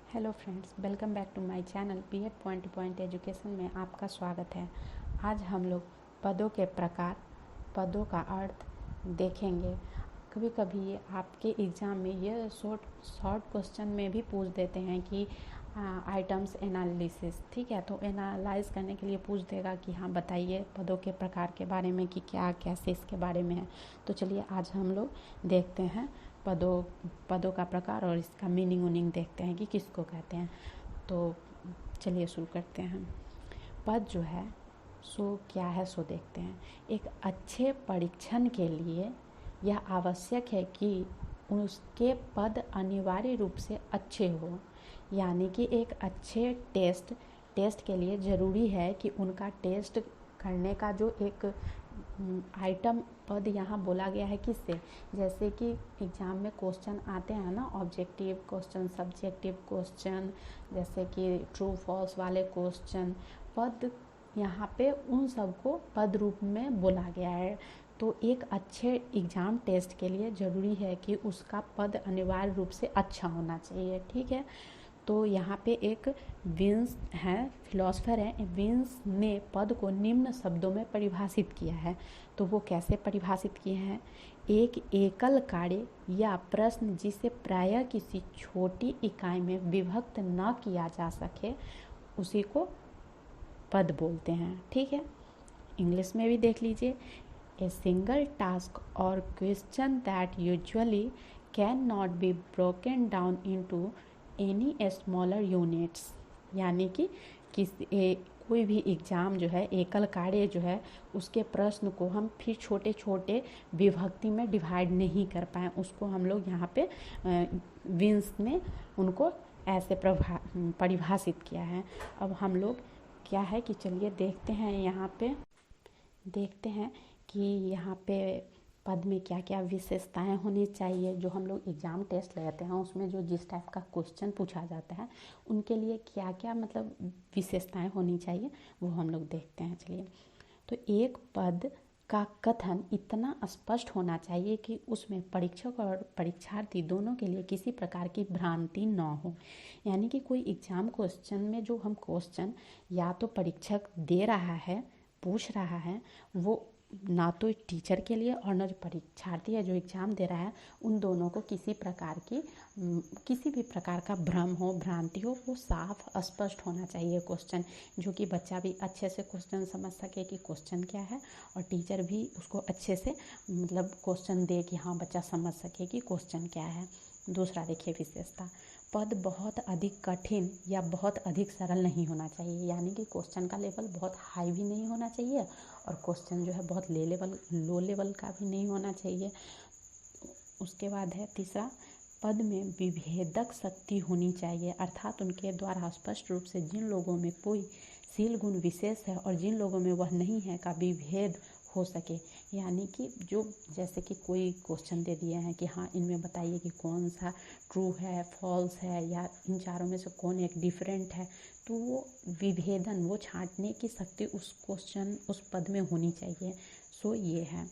Hello friends, welcome back to my channel BEd point to point education में आपका स्वागत है। आज हम लोग पदों के प्रकार, पदों का अर्थ देखेंगे। कभी कभी ये आपके एग्ज़ाम में ये शॉर्ट क्वेश्चन में भी पूछ देते हैं कि आइटम्स एनालिसिस, ठीक है। तो एनालाइज करने के लिए पूछ देगा कि हाँ बताइए पदों के प्रकार के बारे में कि क्या कैसे इसके बारे में है। तो चलिए आज हम लोग देखते हैं पदों का प्रकार और इसका मीनिंग देखते हैं कि किसको कहते हैं। तो चलिए शुरू करते हैं। पद जो है सो क्या है सो देखते हैं। एक अच्छे परीक्षण के लिए यह आवश्यक है कि उसके पद अनिवार्य रूप से अच्छे हो, यानी कि एक अच्छे टेस्ट के लिए ज़रूरी है कि उनका टेस्ट करने का जो एक आइटम पद यहाँ बोला गया है किससे, जैसे कि एग्ज़ाम में क्वेश्चन आते हैं ना, ऑब्जेक्टिव क्वेश्चन, सब्जेक्टिव क्वेश्चन, जैसे कि ट्रू फॉल्स वाले क्वेश्चन, पद यहाँ पे उन सबको पद रूप में बोला गया है। तो एक अच्छे एग्ज़ाम टेस्ट के लिए ज़रूरी है कि उसका पद अनिवार्य रूप से अच्छा होना चाहिए, ठीक है। तो यहाँ पे एक विंस है, फिलोसफर है, विंस ने पद को निम्न शब्दों में परिभाषित किया है। तो वो कैसे परिभाषित किए हैं? एक एकल कार्य या प्रश्न जिसे प्रायः किसी छोटी इकाई में विभक्त न किया जा सके उसी को पद बोलते हैं, ठीक है। इंग्लिश में भी देख लीजिए, ए सिंगल टास्क और question that usually can not be broken down into any smaller units, यानी कि कोई भी एग्ज़ाम जो है, एकल कार्य जो है, उसके प्रश्न को हम फिर छोटे छोटे विभक्ति में डिवाइड नहीं कर पाए, उसको हम लोग यहाँ पे विंस ने उनको ऐसे परिभाषित किया है। अब हम लोग क्या है कि चलिए देखते हैं, यहाँ पे देखते हैं कि यहाँ पे पद में क्या क्या विशेषताएं होनी चाहिए। जो हम लोग एग्ज़ाम टेस्ट लेते हैं उसमें जो जिस टाइप का क्वेश्चन पूछा जाता है उनके लिए क्या क्या मतलब विशेषताएं होनी चाहिए वो हम लोग देखते हैं। चलिए, तो एक पद का कथन इतना स्पष्ट होना चाहिए कि उसमें परीक्षक और परीक्षार्थी दोनों के लिए किसी प्रकार की भ्रांति न हो। यानी कि कोई एग्ज़ाम क्वेश्चन में जो हम क्वेश्चन या तो परीक्षक दे रहा है, पूछ रहा है, वो ना तो टीचर के लिए और ना जो परीक्षार्थी है जो एग्ज़ाम दे रहा है, उन दोनों को किसी भी प्रकार का भ्रम हो, भ्रांति हो, वो साफ स्पष्ट होना चाहिए क्वेश्चन, जो कि बच्चा भी अच्छे से क्वेश्चन समझ सके कि क्वेश्चन क्या है, और टीचर भी उसको अच्छे से मतलब क्वेश्चन दे कि हाँ बच्चा समझ सके कि क्वेश्चन क्या है। दूसरा देखिए विशेषता, पद बहुत अधिक कठिन या बहुत अधिक सरल नहीं होना चाहिए, यानी कि क्वेश्चन का लेवल बहुत हाई भी नहीं होना चाहिए और क्वेश्चन जो है बहुत लो लेवल का भी नहीं होना चाहिए। उसके बाद है तीसरा, पद में विभेदक शक्ति होनी चाहिए, अर्थात उनके द्वारा स्पष्ट रूप से जिन लोगों में कोई शील गुण विशेष है और जिन लोगों में वह नहीं है का विभेद हो सके। यानी कि जो जैसे कि कोई क्वेश्चन दे दिए हैं कि हाँ इनमें बताइए कि कौन सा ट्रू है, फॉल्स है, या इन चारों में से कौन एक डिफरेंट है, तो वो विभेदन, वो छांटने की शक्ति उस क्वेश्चन उस पद में होनी चाहिए। सो ये है।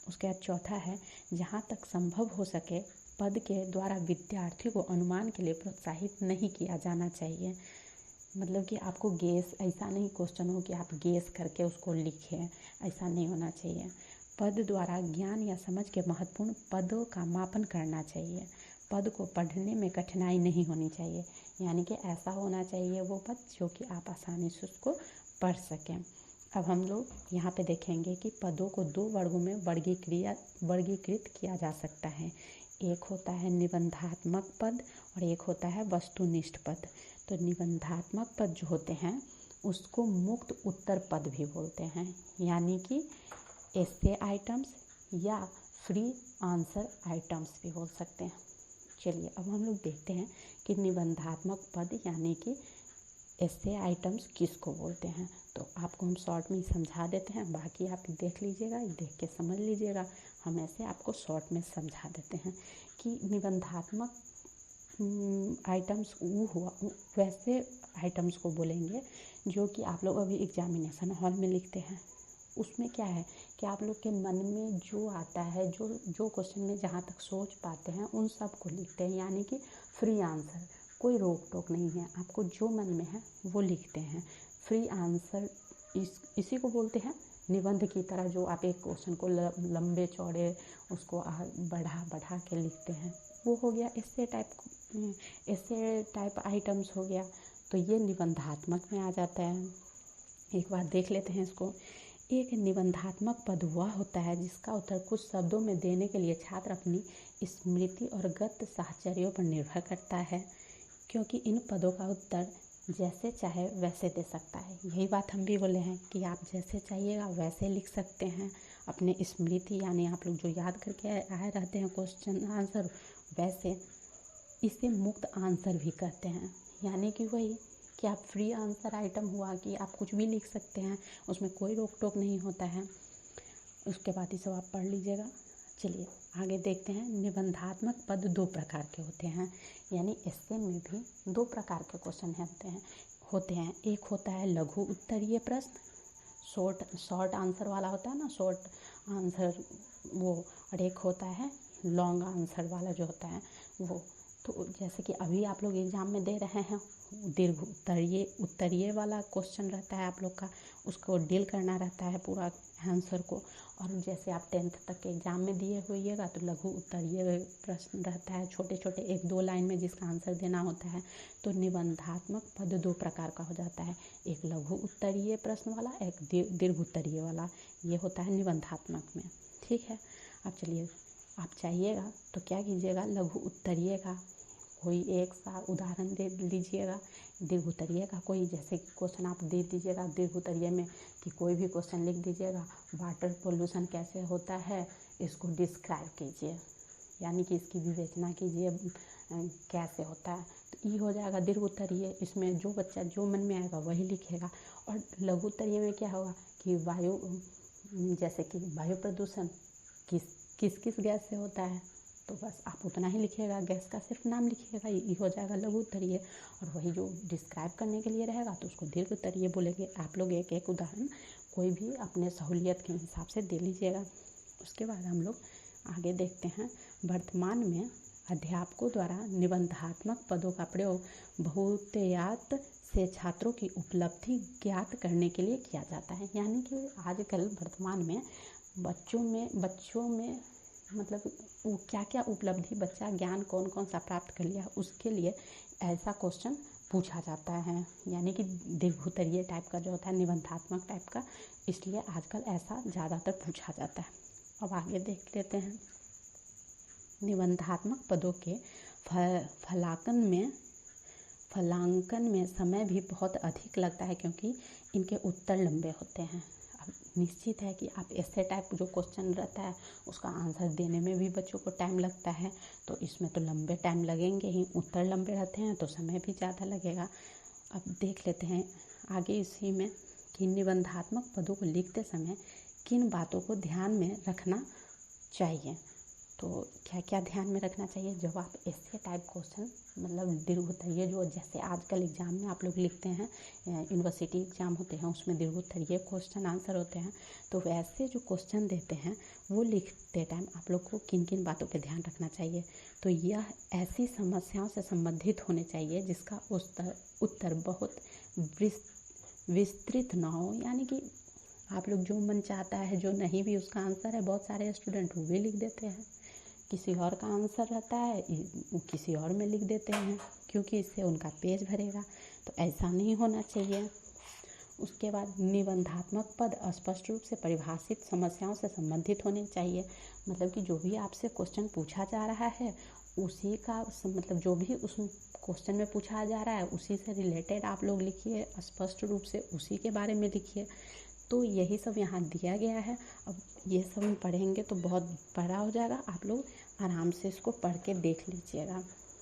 उसके बाद चौथा है, जहाँ तक संभव हो सके पद के द्वारा विद्यार्थी को अनुमान के लिए प्रोत्साहित नहीं किया जाना चाहिए। मतलब कि आपको गेस, ऐसा नहीं क्वेश्चन हो कि आप गेस करके उसको लिखें, ऐसा नहीं होना चाहिए। पद द्वारा ज्ञान या समझ के महत्वपूर्ण पदों का मापन करना चाहिए। पद को पढ़ने में कठिनाई नहीं होनी चाहिए, यानी कि ऐसा होना चाहिए वो पद जो कि आप आसानी से उसको पढ़ सकें। अब हम लोग यहाँ पे देखेंगे कि पदों को दो वर्गों में वर्गीकृत किया जा सकता है। एक होता है निबंधात्मक पद और एक होता है वस्तुनिष्ठ पद। तो निबंधात्मक पद जो होते हैं उसको मुक्त उत्तर पद भी बोलते हैं, यानी कि एस्से आइटम्स या फ्री आंसर आइटम्स भी बोल सकते हैं। चलिए अब हम लोग देखते हैं कि निबंधात्मक पद यानी कि एस्से आइटम्स किसको बोलते हैं। तो आपको हम शॉर्ट में ही समझा देते हैं, बाकी आप देख लीजिएगा, देख के समझ लीजिएगा। हम ऐसे आपको शॉर्ट में समझा देते हैं कि निबंधात्मक आइटम्स वो हुआ, वैसे आइटम्स को बोलेंगे जो कि आप लोग अभी एग्जामिनेशन हॉल में लिखते हैं। उसमें क्या है कि आप लोग के मन में जो आता है, जो क्वेश्चन में जहाँ तक सोच पाते हैं उन सब को लिखते हैं, यानी कि फ्री आंसर। कोई रोक टोक नहीं है, आपको जो मन में है वो लिखते हैं। फ्री आंसर इसी को बोलते हैं निबंध की तरह, जो आप एक क्वेश्चन को लंबे चौड़े उसको बढ़ा के लिखते हैं, वो हो गया ऐसे टाइप आइटम्स हो गया। तो ये निबंधात्मक में आ जाता है। एक बार देख लेते हैं इसको। एक निबंधात्मक पद वह होता है जिसका उत्तर कुछ शब्दों में देने के लिए छात्र अपनी स्मृति और गत साहचर्यों पर निर्भर करता है, क्योंकि इन पदों का उत्तर जैसे चाहे वैसे दे सकता है। यही बात हम भी बोले हैं कि आप जैसे चाहिएगा वैसे लिख सकते हैं। अपने स्मृति यानी आप लोग जो याद करके आए रहते हैं क्वेश्चन आंसर, वैसे इसे मुक्त आंसर भी कहते हैं। यानी कि वही कि आप फ्री आंसर आइटम हुआ कि आप कुछ भी लिख सकते हैं, उसमें कोई रोक टोक नहीं होता है। उसके बाद ये सब आप पढ़ लीजिएगा। चलिए आगे देखते हैं। निबंधात्मक पद दो प्रकार के होते हैं, यानी एस्से में भी दो प्रकार के क्वेश्चन होते हैं। एक होता है लघु उत्तरीय प्रश्न, शॉर्ट आंसर वाला होता है ना, शॉर्ट आंसर वो, और एक होता है लॉन्ग आंसर वाला जो होता है वो। तो जैसे कि अभी आप लोग एग्ज़ाम में दे रहे हैं, दीर्घ उत्तरीय वाला क्वेश्चन रहता है आप लोग का, उसको डील करना रहता है पूरा आंसर को। और जैसे आप 10th तक के एग्ज़ाम में दिए होइएगा तो लघु उत्तरीय प्रश्न रहता है, छोटे छोटे 1-2 लाइन में जिसका आंसर देना होता है। तो निबंधात्मक पद दो प्रकार का हो जाता है, एक लघु उत्तरीय प्रश्न वाला, एक दीर्घ उत्तरीय वाला। ये होता है निबंधात्मक में। ठीक है, अब चलिए आप चाहिएगा तो क्या कीजिएगा, लघु उत्तरीय का कोई एक सा उदाहरण दे लीजिएगा, दीर्घ उत्तरीय का कोई जैसे क्वेश्चन आप दे दीजिएगा दीर्घ उत्तरीय में कि कोई भी क्वेश्चन लिख दीजिएगा, वाटर पोल्यूशन कैसे होता है इसको डिस्क्राइब कीजिए, यानी कि इसकी विवेचना कीजिए कैसे होता है। तो ये हो जाएगा दीर्घ उत्तरीय। इसमें जो बच्चा जो मन में आएगा वही लिखेगा। और लघु उत्तरीय में क्या होगा कि जैसे कि वायु प्रदूषण किस किस गैस से होता है, तो बस आप उतना ही लिखिएगा, गैस का सिर्फ नाम लिखिएगा, ये हो जाएगा लघु उत्तरीय। और वही जो डिस्क्राइब करने के लिए रहेगा तो उसको दीर्घ उत्तरीय बोलेंगे। आप लोग एक एक उदाहरण कोई भी अपने सहूलियत के हिसाब से दे लीजिएगा। उसके बाद हम लोग आगे देखते हैं। वर्तमान में अध्यापकों द्वारा निबंधात्मक पदों का प्रयोग बहुतायत से छात्रों की उपलब्धि ज्ञात करने के लिए किया जाता है। यानी कि आजकल वर्तमान में बच्चों में मतलब वो क्या क्या उपलब्धि, बच्चा ज्ञान कौन कौन सा प्राप्त कर लिया, उसके लिए ऐसा क्वेश्चन पूछा जाता है। यानी कि दीर्घ उत्तरीय टाइप का जो होता है, निबंधात्मक टाइप का, इसलिए आजकल ऐसा ज़्यादातर पूछा जाता है। अब आगे देख लेते हैं। निबंधात्मक पदों के फलांकन में समय भी बहुत अधिक लगता है, क्योंकि इनके उत्तर लंबे होते हैं। अब निश्चित है कि आप ऐसे टाइप जो क्वेश्चन रहता है उसका आंसर देने में भी बच्चों को टाइम लगता है, तो इसमें तो लंबे टाइम लगेंगे ही, उत्तर लंबे रहते हैं तो समय भी ज़्यादा लगेगा। अब देख लेते हैं आगे इसी में कि निबंधात्मक पदों को लिखते समय किन बातों को ध्यान में रखना चाहिए। तो क्या क्या ध्यान में रखना चाहिए जब आप ऐसे टाइप क्वेश्चन, मतलब दीर्घ उत्तरीय जो जैसे आजकल एग्ज़ाम में आप लोग लिखते हैं, यूनिवर्सिटी एग्ज़ाम होते हैं उसमें दीर्घ उत्तरीय क्वेश्चन आंसर होते हैं, तो वैसे जो क्वेश्चन देते हैं वो लिखते टाइम आप लोग को किन किन बातों पे ध्यान रखना चाहिए। तो यह ऐसी समस्याओं से संबंधित होने चाहिए जिसका उत्तर बहुत विस्तृत ना हो। यानी कि आप लोग जो मन चाहता है, जो नहीं भी उसका आंसर है, बहुत सारे स्टूडेंट वो भी लिख देते हैं, किसी और का आंसर रहता है किसी और में लिख देते हैं, क्योंकि इससे उनका पेज भरेगा। तो ऐसा नहीं होना चाहिए। उसके बाद निबंधात्मक पद स्पष्ट रूप से परिभाषित समस्याओं से संबंधित होने चाहिए। मतलब कि जो भी आपसे क्वेश्चन पूछा जा रहा है उसी का मतलब जो भी उस क्वेश्चन में पूछा जा रहा है उसी से रिलेटेड आप लोग लिखिए, स्पष्ट रूप से उसी के बारे में लिखिए। तो यही सब यहाँ दिया गया है। अब ये सब हम पढ़ेंगे तो बहुत बड़ा हो जाएगा, आप लोग आराम से इसको पढ़ के देख लीजिएगा,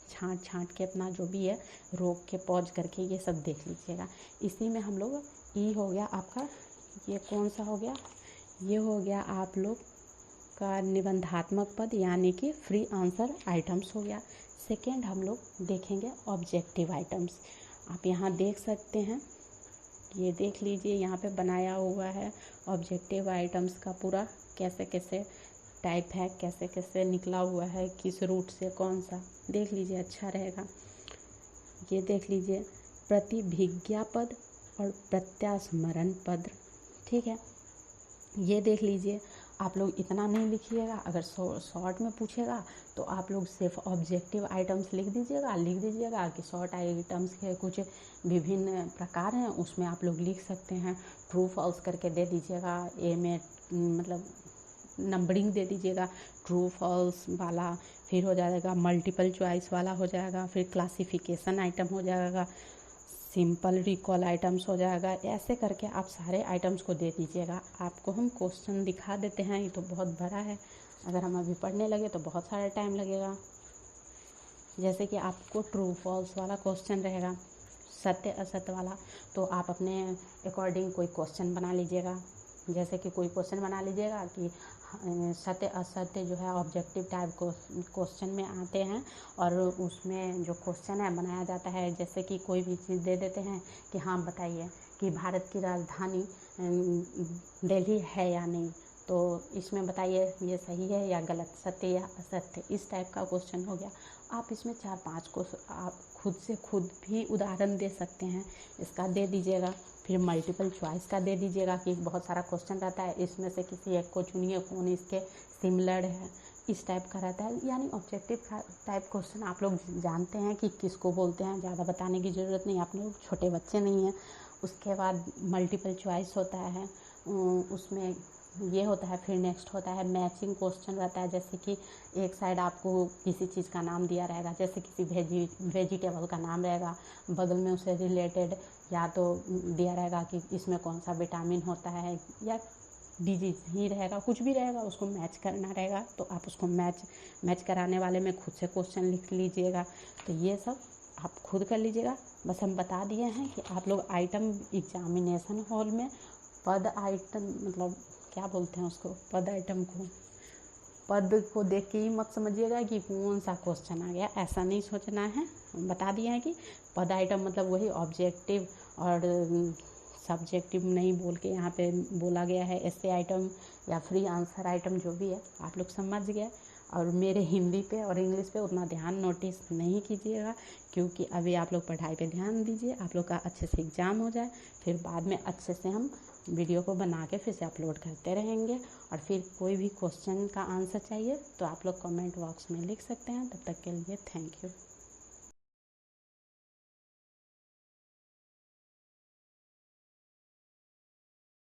छांट के अपना जो भी है रोक के पॉज करके ये सब देख लीजिएगा। इसी में हम लोग ई हो गया आपका, ये कौन सा हो गया, ये हो गया आप लोग का निबंधात्मक पद यानी कि फ्री आंसर आइटम्स हो गया। सेकेंड हम लोग देखेंगे ऑब्जेक्टिव आइटम्स। आप यहाँ देख सकते हैं, ये देख लीजिए यहाँ पे बनाया हुआ है ऑब्जेक्टिव आइटम्स का पूरा कैसे कैसे टाइप है, कैसे कैसे निकला हुआ है, किस रूट से कौन सा, देख लीजिए अच्छा रहेगा। ये देख लीजिए, प्रतिभिज्ञा पद और प्रत्यास्मरण पद। ठीक है, ये देख लीजिए। आप लोग इतना नहीं लिखिएगा, अगर शॉर्ट में पूछेगा तो आप लोग सिर्फ ऑब्जेक्टिव आइटम्स लिख दीजिएगा कि शॉर्ट आइटम्स के कुछ विभिन्न प्रकार हैं, उसमें आप लोग लिख सकते हैं। ट्रू फॉल्स करके दे दीजिएगा, ए में मतलब नंबरिंग दे दीजिएगा ट्रू फॉल्स वाला, फिर हो जाएगा मल्टीपल चॉइस वाला हो जाएगा, फिर क्लासिफिकेशन आइटम हो जाएगा, सिंपल रिकॉल आइटम्स हो जाएगा। ऐसे करके आप सारे आइटम्स को दे दीजिएगा। आपको हम क्वेश्चन दिखा देते हैं, ये तो बहुत बड़ा है, अगर हम अभी पढ़ने लगे तो बहुत सारा टाइम लगेगा। जैसे कि आपको ट्रू फॉल्स वाला क्वेश्चन रहेगा, सत्य असत्य वाला, तो आप अपने अकॉर्डिंग कोई क्वेश्चन बना लीजिएगा। जैसे कि कोई क्वेश्चन बना लीजिएगा कि सत्य असत्य जो है ऑब्जेक्टिव टाइप क्वेश्चन में आते हैं, और उसमें जो क्वेश्चन है बनाया जाता है, जैसे कि कोई भी चीज़ दे देते हैं कि हाँ बताइए कि भारत की राजधानी दिल्ली है या नहीं, तो इसमें बताइए ये सही है या गलत, सत्य या असत्य, इस टाइप का क्वेश्चन हो गया। आप इसमें 4-5 को आप खुद भी उदाहरण दे सकते हैं, इसका दे दीजिएगा। फिर मल्टीपल चॉइस का दे दीजिएगा कि बहुत सारा क्वेश्चन रहता है, इसमें से किसी एक को चुनिए, कौन इसके सिमिलर है, इस टाइप का रहता है। यानी ऑब्जेक्टिव टाइप क्वेश्चन आप लोग जानते हैं कि किसको बोलते हैं, ज़्यादा बताने की ज़रूरत नहीं, आप लोग छोटे बच्चे नहीं हैं। उसके बाद मल्टीपल चॉइस होता है, उसमें ये होता है। फिर नेक्स्ट होता है मैचिंग क्वेश्चन रहता है, जैसे कि एक साइड आपको किसी चीज़ का नाम दिया रहेगा, जैसे किसी वेजिटेबल का नाम रहेगा, बगल में उससे रिलेटेड या तो दिया रहेगा कि इसमें कौन सा विटामिन होता है या डिजीज ही रहेगा, कुछ भी रहेगा, उसको मैच करना रहेगा। तो आप उसको मैच कराने वाले में खुद से क्वेश्चन लिख लीजिएगा। तो ये सब आप खुद कर लीजिएगा। बस हम बता दिए हैं कि आप लोग आइटम एग्जामिनेशन हॉल में पद आइटम मतलब क्या बोलते हैं उसको, पद आइटम को, पद को देख के ही मत समझिएगा कि कौन सा क्वेश्चन आ गया, ऐसा नहीं सोचना है। हम बता दिए हैं कि पद आइटम मतलब वही ऑब्जेक्टिव और सब्जेक्टिव नहीं बोल के यहाँ पे बोला गया है, ऐसे आइटम या फ्री आंसर आइटम जो भी है आप लोग समझ गए। और मेरे हिंदी पे और इंग्लिश पे उतना ध्यान नोटिस नहीं कीजिएगा, क्योंकि अभी आप लोग पढ़ाई पे ध्यान दीजिए, आप लोग का अच्छे से एग्ज़ाम हो जाए, फिर बाद में अच्छे से हम वीडियो को बना के फिर से अपलोड करते रहेंगे। और फिर कोई भी क्वेश्चन का आंसर चाहिए तो आप लोग कमेंट बॉक्स में लिख सकते हैं। तब तक के लिए थैंक यू।